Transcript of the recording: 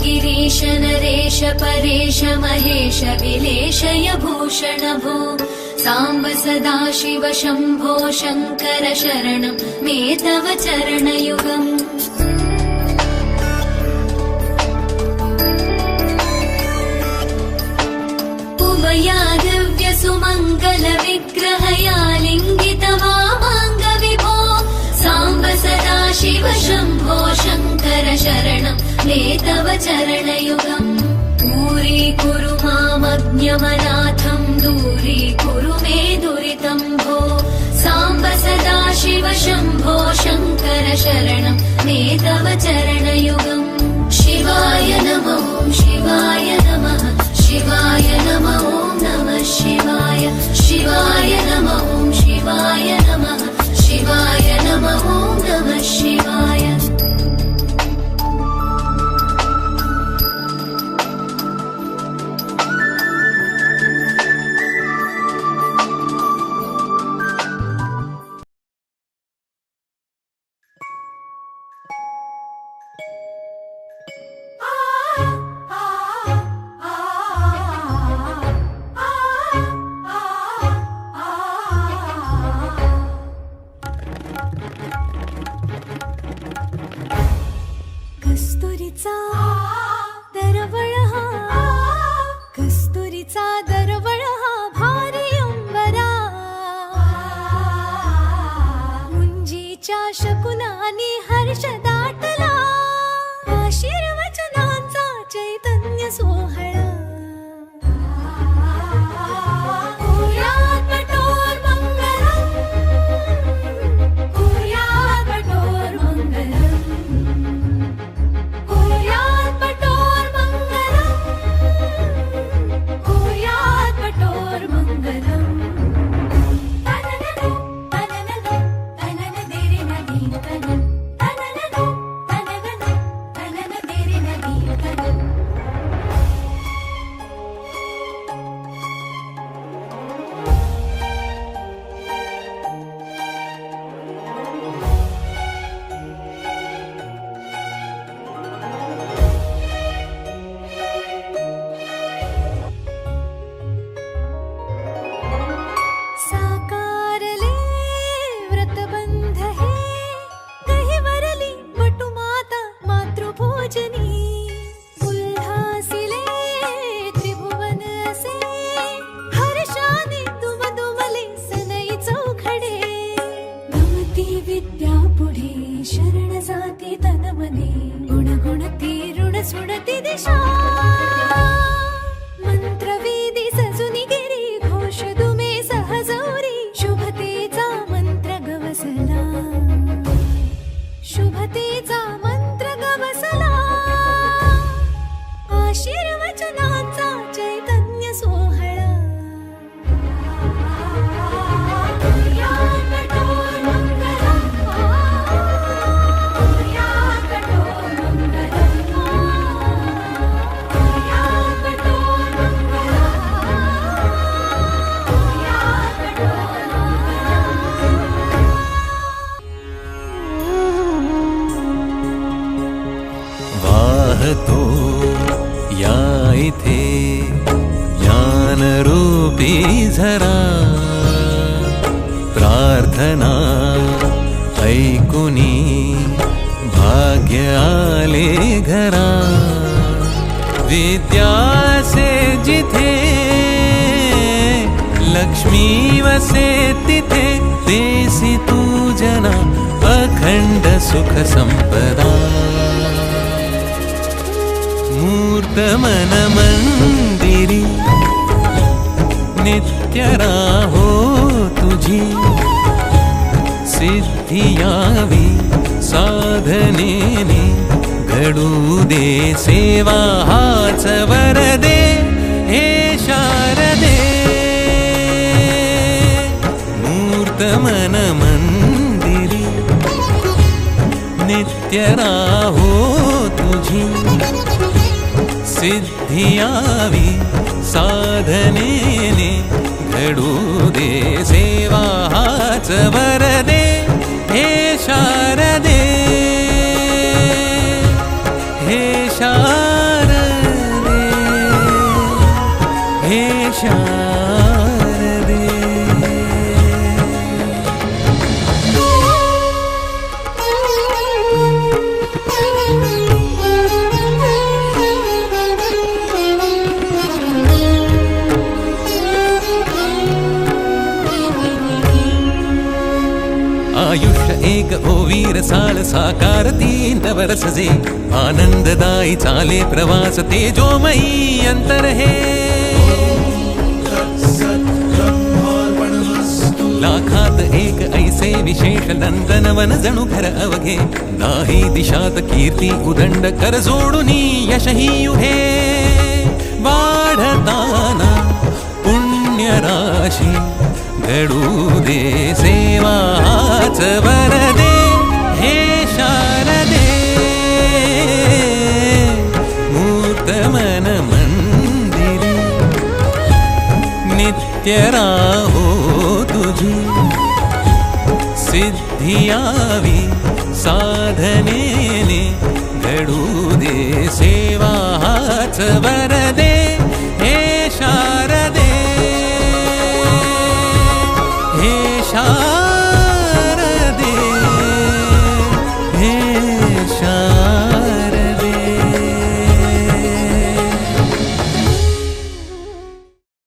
गिरीश नरेश परेश महेश विलेशय भूषण भो साम्ब सदाशिव शम्भो शङ्कर शरणं मे तव चरणयुगम्। उमया दिव्य सुमङ्गल विग्रहया लिङ्गित वामाङ्ग विभो साम्ब सदाशिव शम्भो शङ्कर शरणं मे तव चरणयुगम्। दूरीकुरु मामज्ञमनाथं दूरीकुरु मे दुरितं भो साम्ब सदाशिव शम्भो शङ्कर शरणं मे तव चरणयुगम्। शिवाय नमः शिवाय नमः शिवाय नमः नमः शिवाय शिवाय नमः शिवाय नमः शिवाय नमः नमः शिवाय। कस्तुरीचा दरवळ हा कस्तुरीचा दरवळ हा भारी अंबरा मुंजीच्या शकुनानी हर्ष दाटला आशीर्वचनांचा चैतन्य सोहळा। सुडती दिशा मंत्रवेदी सजुनी गिरी घोष दुमे सहजौरी शुभतेचा मंत्र गवसला शुभतेचा मंत्र गवसला आशीर्वचनांचा चैतन्य सोहळा। वाहतो या इथे ज्ञानरूपी झरा प्रार्थना ऐकुनी भाग्य आले घरा विद्यासे जिथे लक्ष्मी वसे तिथे देसी तू जना अखंड सुख संपदा मूर्त मन मंदिरी नित्य राहो तुझी सिद्धियावी साधनेने घडू दे सेवा हाच वरदे हे शारदे मूर्त मन मंदिरी नित्य राहो तुझी सिद्धियावी साधनेने घडू दे सेवा हाच वरदे हे शारदे हे शारदे हे शारदे आयुष्य एक ओवीर साल साकार तीन वर्ष जे आनंददायी चाले प्रवास तेजोमयी अंतर हे लाखात एक ऐसे विशेष नंदनवन जणू घर अवघे नाही दिशात कीर्ती उदंड कर जोडुनी यशही युहे वाढताना पुण्य राशी घडू दे सेवा हाच वरदे हे शारदे मूर्त मन मंदिरी नित्य राहो तुझी सिद्धियावी साधनेने घडू दे सेवा हाच वरदे हे शारदे